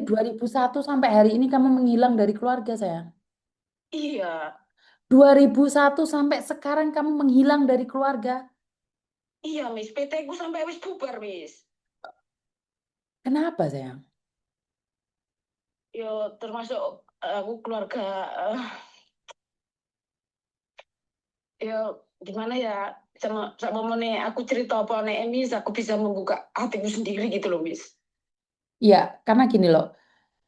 2001 sampai hari ini kamu menghilang dari keluarga, sayang. Iya, 2001 sampai sekarang kamu menghilang dari keluarga. iya, Miss. PT ku sampai wis bubar, Miss. Kenapa, sayang? Yo, termasuk aku keluarga, eh, yo, gimana ya? Sama nih, aku cerita apa nih, Miss, aku bisa membuka hatiku sendiri gitu loh, Miss. Iya, karena gini loh,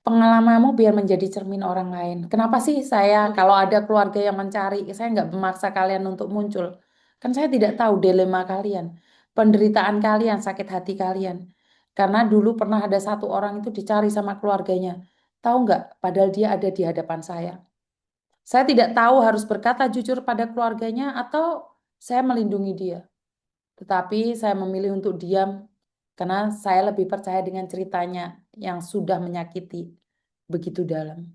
pengalamanmu biar menjadi cermin orang lain. Kenapa sih saya, kalau ada keluarga yang mencari, saya nggak memaksa kalian untuk muncul. Kan saya tidak tahu dilema kalian, penderitaan kalian, sakit hati kalian. Karena dulu pernah ada satu orang itu dicari sama keluarganya. Tahu nggak? Padahal dia ada di hadapan saya. Saya tidak tahu harus berkata jujur pada keluarganya atau saya melindungi dia. Tetapi saya memilih untuk diam karena saya lebih percaya dengan ceritanya yang sudah menyakiti begitu dalam.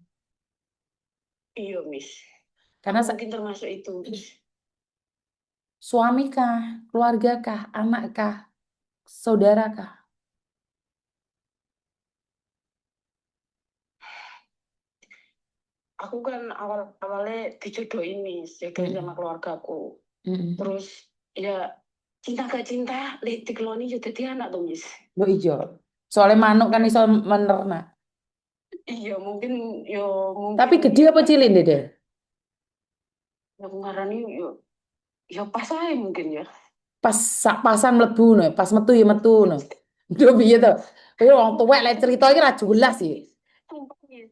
Iya, Miss. Aku Karena mungkin termasuk itu, Miss. suami kah, keluarga kah, anak kah, saudara kah? Aku kan awalnya dijodohin, Miss, jodohin sama Mm, keluargaku. mm. Terus, ya, cinta gak cinta, dikeloni juga jadi anak tuh, Miss. Lo ijo. Soalnya manuk kan iso menernak. Iya, mungkin, yo, mungkin, Tapi gede apa cilik deh? ya, ngarani, yo, ya pas aja mungkin ya. Pas sak pasan mlebu no, pas metu ya metu no. Lho piye to? Kowe wong tuwek lek cerita iki ra jelas sih. Sumpah, Miss.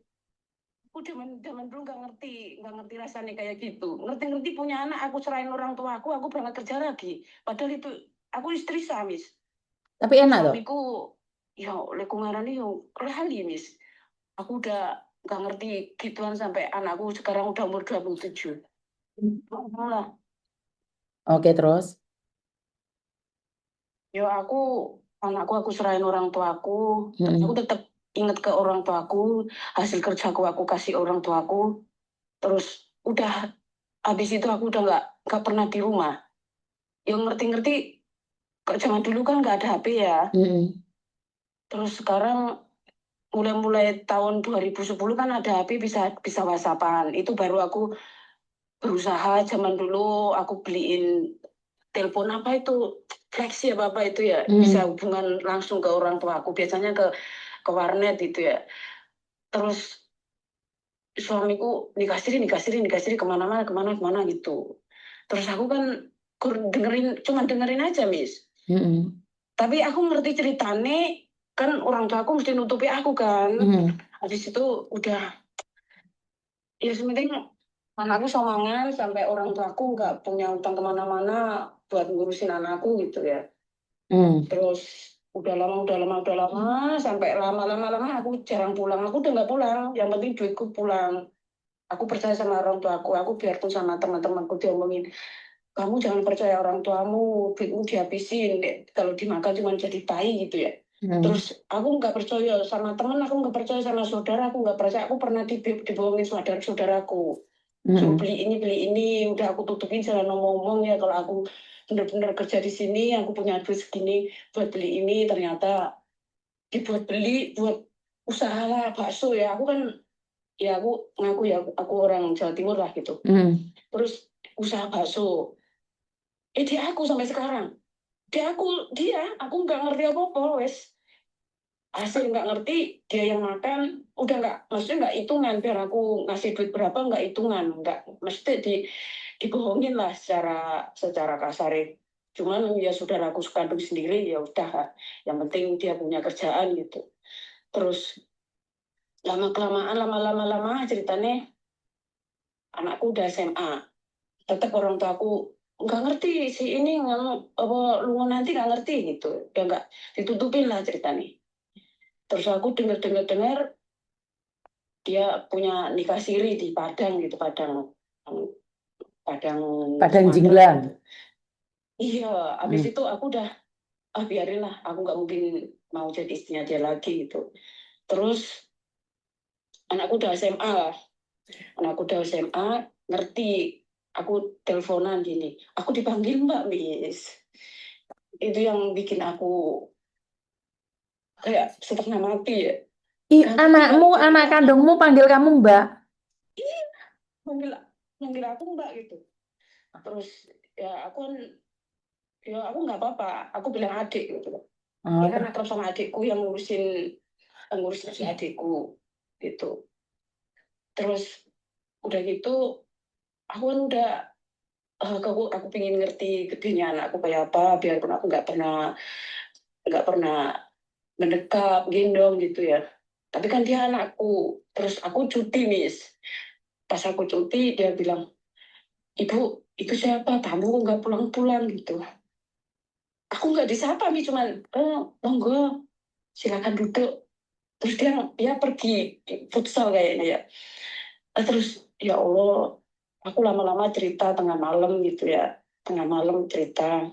Aku zaman dulu nggak ngerti rasanya kayak gitu. Ngerti-ngerti punya anak, aku serahin orang tua aku berangkat kerja lagi. Padahal itu, aku istri samis. Tapi enak toh. Suamiku, ya, leku ngarani, yo, lali, Miss. Aku udah nggak ngerti gituan sampai anakku sekarang udah umur 27. Lah, Oke, terus. ya aku serahin orang tuaku, tapi aku Mm, tetap inget ke orang tuaku, hasil kerjaku aku kasih orang tuaku, terus udah habis itu aku udah nggak pernah di rumah. Yang ngerti-ngerti, kok zaman dulu kan nggak ada HP ya. mm, Terus sekarang mulai-mulai tahun 2010 kan ada HP, bisa bisa WhatsAppan. Itu baru aku berusaha. Zaman dulu aku beliin telepon apa itu, Flexi apa itu ya, bisa mm. hubungan langsung ke orang tua aku, biasanya ke warnet itu ya. Terus suamiku nikah siri kemana-mana kemana-kemana gitu. Terus aku kan cuman dengerin aja, Miss. Mm, Tapi aku ngerti ceritane, kan orang tua aku mesti nutupi aku kan. mm, Habis itu udah, ya sementing anakku somangan sampai orang tua aku nggak punya utang kemana-mana buat ngurusin anakku gitu ya. mm. Terus udah lama sampai lama-lama aku jarang pulang. Aku udah nggak pulang. Yang penting duitku pulang. Aku percaya sama orang tua aku biarpun sama teman-temanku diomongin, kamu jangan percaya orang tuamu, duitmu dihabisin, kalau dimakan cuma jadi tai gitu ya. Mm, Terus aku nggak percaya sama temen, aku nggak percaya sama saudara, aku nggak percaya, aku pernah dibohongin saudaraku. Suruh mm, beli ini, udah aku tutupin, jangan ngomong-ngomong ya kalau aku bener-bener kerja di sini, aku punya duit segini buat beli ini, ternyata dibuat beli buat usaha bakso ya. Aku kan, ya aku ngaku ya, aku orang Jawa Timur lah gitu. mm. Terus usaha bakso, dia aku sampai sekarang. Aku nggak ngerti apa-apa, wes. Hasil nggak ngerti, dia yang makan, udah nggak, maksudnya nggak hitungan, biar aku ngasih duit berapa nggak hitungan, nggak, mesti dibohongin lah secara kasar. Cuman ya sudah aku kandung sendiri, ya udah, yang penting dia punya kerjaan gitu. Terus lama kelamaan, lama ceritanya anakku udah SMA, tetap orang tua aku nggak ngerti si ini nggak, apa lu nanti nggak ngerti gitu, udah nggak, ditutupin lah ceritanya. Terus aku dengar dia punya nikah siri di Padang gitu, Padang, Padang Padang Sumatera jinglang. gitu. Iya, habis Mm, itu aku udah, biarin lah, aku nggak mungkin mau jadi istrinya dia lagi gitu. Terus anakku udah SMA lah, anakku udah SMA, ngerti, aku teleponan gini, aku dipanggil Mbak Miss. Itu yang bikin aku kayak setengah mati ya. Ganti Anakmu, jadi anak kakak, kandungmu panggil kamu Mbak. iya, manggil manggil aku Mbak gitu. Terus ya aku kan, ya aku nggak apa-apa, aku bilang adik gitu. Oh, Ya kan akrab sama adikku yang ngurusin si adikku gitu. Terus udah gitu aku kan udah aku pengen ngerti gedenya anakku kayak apa, biarpun aku nggak pernah mendekap gendong gitu ya, tapi kan dia anakku. Terus aku cuti, Miss. Pas aku cuti dia bilang, ibu itu siapa, tamu kok nggak pulang-pulang gitu. Aku nggak disapa, Miss, cuman monggo silakan duduk. Terus dia pergi futsal kayaknya ya. Terus ya Allah, aku lama-lama cerita tengah malam gitu ya, tengah malam cerita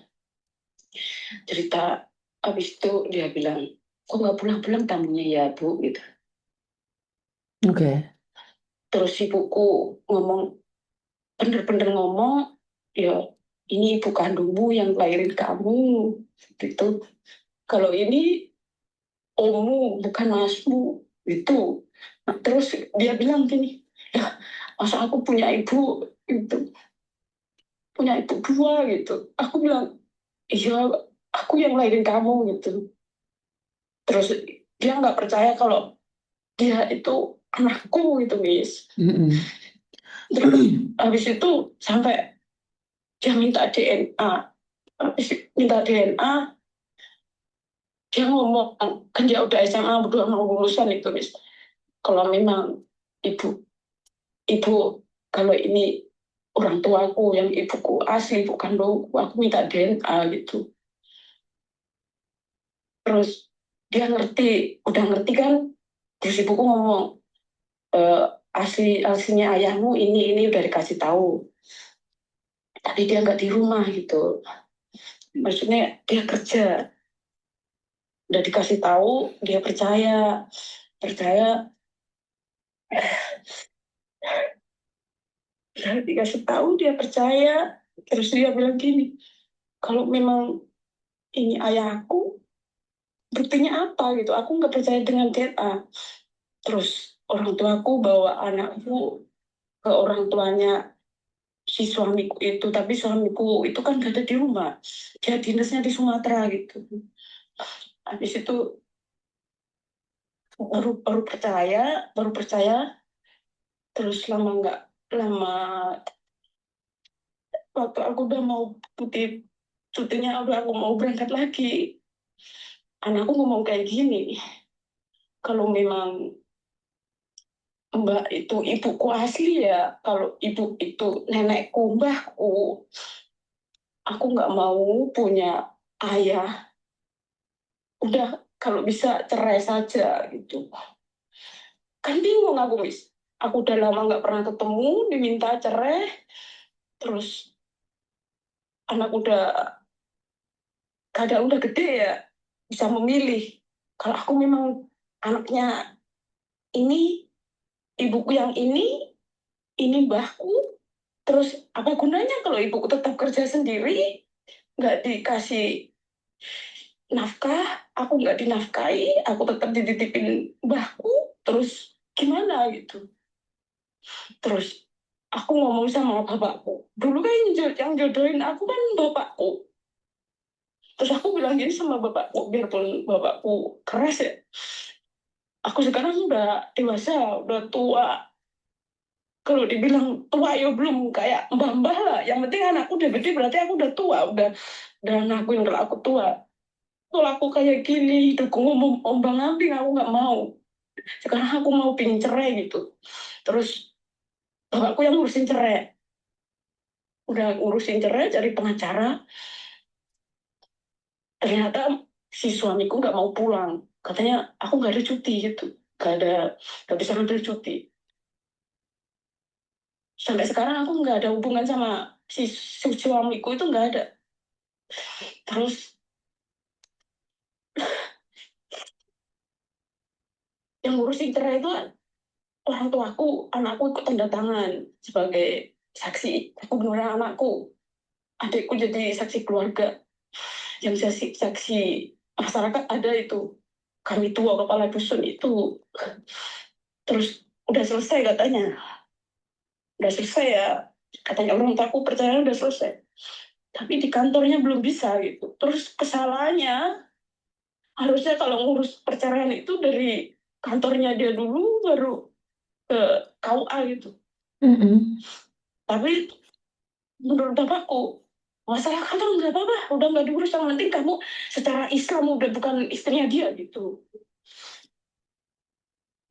cerita. Habis itu dia bilang, kok nggak pulang-pulang tamunya ya Bu gitu. oke. Terus ibuku ngomong, bener-bener ngomong, ya ini ibu kandungmu yang lahirin kamu gitu. Kalau ini ommu bukan masmu gitu. Nah, terus dia bilang gini, ya masa aku punya ibu gitu, punya ibu dua gitu. Aku bilang, iya aku yang lahirin kamu gitu. Terus dia nggak percaya kalau dia itu anakku gitu, Miss. Mm-mm. Terus habis itu sampai dia minta DNA. Habis minta DNA, dia ngomong, kan dia udah SMA, berdua mau lulusan itu, Miss. Kalau memang ibu, ibu, kalau ini orang tuaku, yang ibuku asli, ibu kandungku, aku minta DNA gitu. Terus dia ngerti, udah ngerti kan. Terus ibuku ngomong, "Eh, aslinya ayahmu ini udah dikasih tahu, tapi dia nggak di rumah gitu. Maksudnya dia kerja, udah dikasih tahu, dia percaya, percaya, udah dikasih tahu dia percaya. Terus dia bilang gini, kalau memang ini ayahku, buktinya apa gitu? Aku nggak percaya dengan DNA. Terus orang tuaku bawa anakku ke orang tuanya si suamiku itu, tapi suamiku itu kan gak ada di rumah, dia dinasnya di Sumatera gitu. Habis itu baru percaya. Terus lama, waktu aku udah mau putih cutinya, udah aku mau berangkat lagi, anakku ngomong kayak gini, kalau memang Mbak itu ibuku asli ya, kalau ibu itu nenekku, mbahku, aku nggak mau punya ayah. Udah, kalau bisa cerai saja gitu. Kan bingung aku, Miss. Aku udah lama nggak pernah ketemu, diminta cerai, terus anak kadang udah gede ya, bisa memilih. Kalau aku memang anaknya ini, ibuku yang ini mbahku, terus apa gunanya kalau ibuku tetap kerja sendiri, nggak dikasih nafkah, aku nggak dinafkahi, aku tetap dititipin mbahku, terus gimana gitu. Terus aku ngomong sama bapakku, dulu kan yang jodohin aku kan bapakku. Terus aku bilang gini sama bapakku, biarpun bapakku keras ya, aku sekarang udah dewasa, udah tua. Kalau dibilang tua ya belum kayak mbah-mbah lah. Yang penting anakku udah gede, berarti aku udah tua, udah ngakuin kalau aku tua. Kalau aku kayak gini, hidupku ngomong ombang-ambing, aku nggak mau. Sekarang aku mau pingin cerai gitu. Terus bapakku yang ngurusin cerai. Udah ngurusin cerai, cari pengacara. Ternyata si suamiku nggak mau pulang. Katanya, aku nggak ada cuti gitu. Nggak bisa ngambil cuti. Sampai sekarang aku nggak ada hubungan sama si suamiku itu, nggak ada. Terus yang ngurusin cerai itu orang tuaku, anakku ikut tanda tangan sebagai saksi. Aku benar anakku, adikku jadi saksi keluarga. Yang saksi masyarakat ada itu. kami tua kepala dusun itu, terus udah selesai katanya, udah selesai ya, katanya orang tuaku perceraian udah selesai, tapi di kantornya belum bisa gitu. Terus kesalahannya harusnya kalau ngurus perceraian itu dari kantornya dia dulu baru ke KUA gitu. Mm-mm. Tapi menurut bapakku, masalah kantor nggak apa-apa, udah nggak diurus, yang penting kamu secara Islam udah bukan istrinya dia gitu.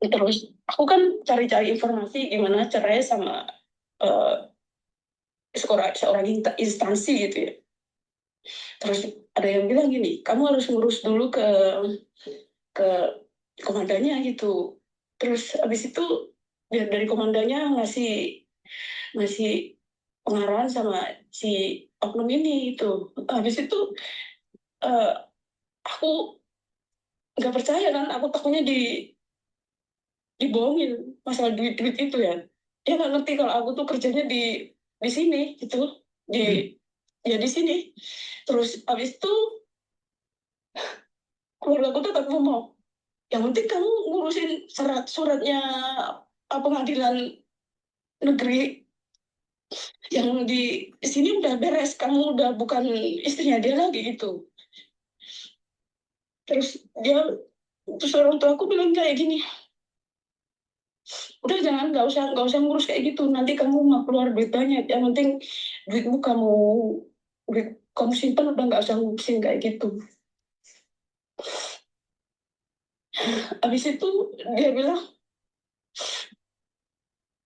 Terus aku kan cari-cari informasi gimana cerai sama uh, seorang instansi gitu ya. Terus ada yang bilang gini, kamu harus ngurus dulu ke komandannya gitu. Terus habis itu dari komandannya ngasih pengarahan sama si oknum ini itu. Habis itu uh, aku nggak percaya kan, aku takutnya dibohongin masalah duit-duit itu ya. Dia nggak ngerti kalau aku tuh kerjanya di sini gitu, di ya di sini. Terus habis itu keluarga aku tetap ngomong, yang penting kamu ngurusin suratnya pengadilan negeri, yang di sini udah beres, kamu udah bukan istrinya dia lagi gitu. Terus dia terus orang tua aku bilang kayak gini, udah jangan, nggak usah ngurus kayak gitu, nanti kamu mau keluar duit banyak, yang penting duitmu duit kamu simpan, udah nggak usah ngurusin kayak gitu. Habis itu dia bilang,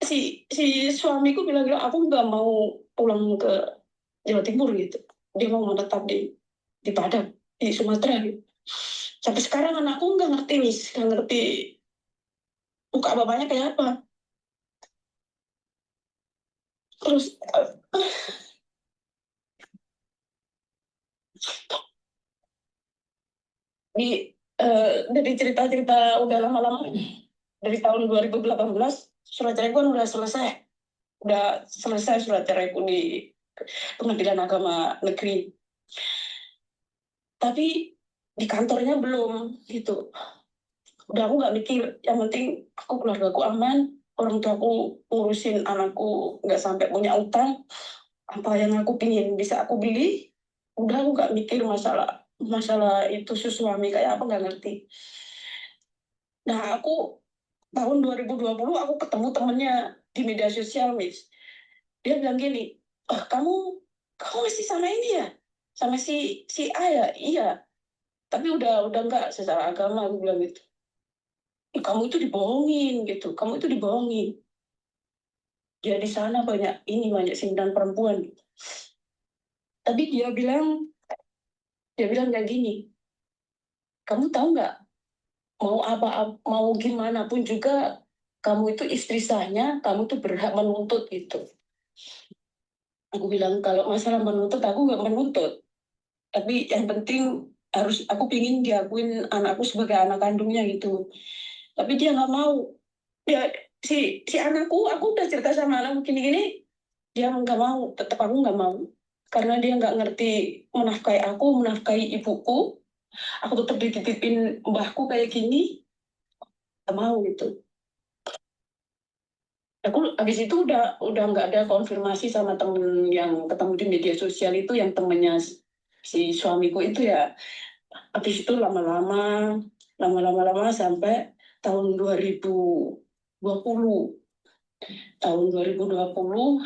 si suamiku bilang aku nggak mau pulang ke Jawa Timur gitu, dia mau menetap di Padang, di Sumatera gitu. Sampai sekarang anakku nggak ngerti nih, nggak ngerti muka bapaknya kayak apa. Terus dari cerita-cerita udah lama-lama, dari tahun 2018 surat ceraiku kan udah selesai surat ceraiku di Pengadilan Agama Negeri, tapi di kantornya belum gitu. Udah aku nggak mikir, yang penting aku keluarga aku aman, orang tua aku ngurusin anakku nggak sampai punya utang, apa yang aku pingin bisa aku beli. Udah aku nggak mikir masalah masalah itu suami kayak apa, nggak ngerti. Nah aku tahun 2020 aku ketemu temennya di media sosial, Miss. Dia bilang gini, oh kamu masih sama ini ya, sama si A ya. Iya, tapi udah enggak secara agama, aku bilang gitu. Kamu itu dibohongin gitu, kamu itu dibohongin. Dia di sana banyak sindiran perempuan. Tapi dia bilang kayak gini, kamu tahu nggak, mau gimana pun juga kamu itu istri sahnya, kamu tuh berhak menuntut gitu. Aku bilang kalau masalah menuntut aku nggak menuntut, tapi yang penting harus aku pingin diakuin anakku sebagai anak kandungnya gitu. Tapi dia nggak mau. Dia si anakku, aku udah cerita sama anakku gini-gini, dia nggak mau, tetap aku nggak mau, karena dia nggak ngerti menafkahi aku, menafkahi ibuku. Aku tetap dititipin mbahku kayak gini, nggak mau gitu. Aku habis itu udah nggak ada konfirmasi sama temen yang ketemu di media sosial itu, yang temennya si suamiku itu ya. Habis itu lama-lama sampai tahun 2020. Tahun 2020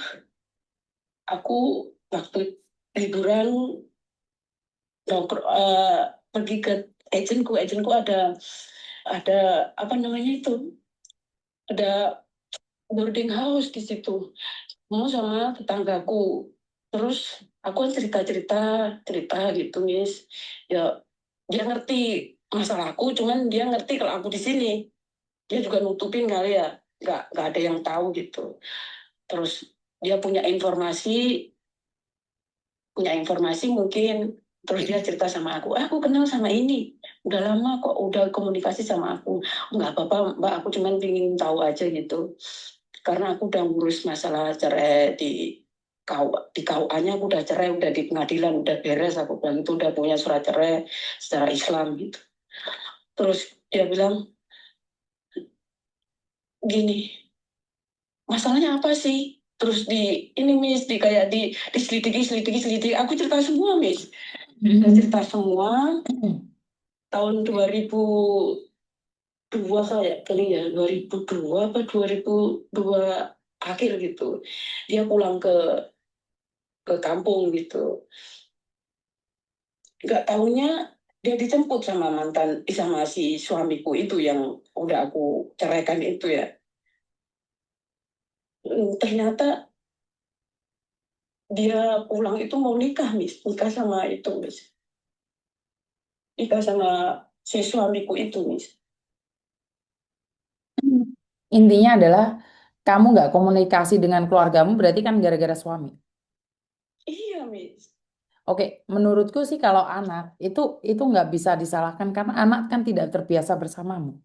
aku waktu liburan pergi ke agentku ada apa namanya itu, ada boarding house di situ, mau sama tetanggaku. Terus aku kan cerita gitu, Miss. Ya dia ngerti masalahku, cuman dia ngerti kalau aku di sini. Dia juga nutupin kali ya, nggak ada yang tahu gitu. Terus dia punya informasi mungkin, terus dia cerita sama aku kenal sama ini, udah lama kok, udah komunikasi sama aku. Nggak apa-apa mbak, aku cuman pingin tahu aja gitu, karena aku udah ngurus masalah cerai di KUA-nya, aku udah cerai, udah di pengadilan, udah beres, aku bilang itu udah punya surat cerai secara Islam gitu. Terus dia bilang gini, masalahnya apa sih? Terus di ini Miss, di kayak diselidiki, selidiki, selidiki. Aku cerita semua Miss. Saya cerita semua tahun 2002 saya kali ya, 2002 apa 2002 akhir gitu. Dia pulang ke kampung gitu. Nggak taunya dia dijemput sama mantan, sama si suamiku itu yang udah aku ceraikan itu ya. Ternyata dia pulang itu mau nikah, Miss. Nikah sama itu, Miss. Nikah sama si suamiku itu, Miss. Intinya adalah kamu nggak komunikasi dengan keluargamu berarti kan gara-gara suami. Iya, Miss. Oke, menurutku sih kalau anak itu nggak bisa disalahkan karena anak kan tidak terbiasa bersamamu.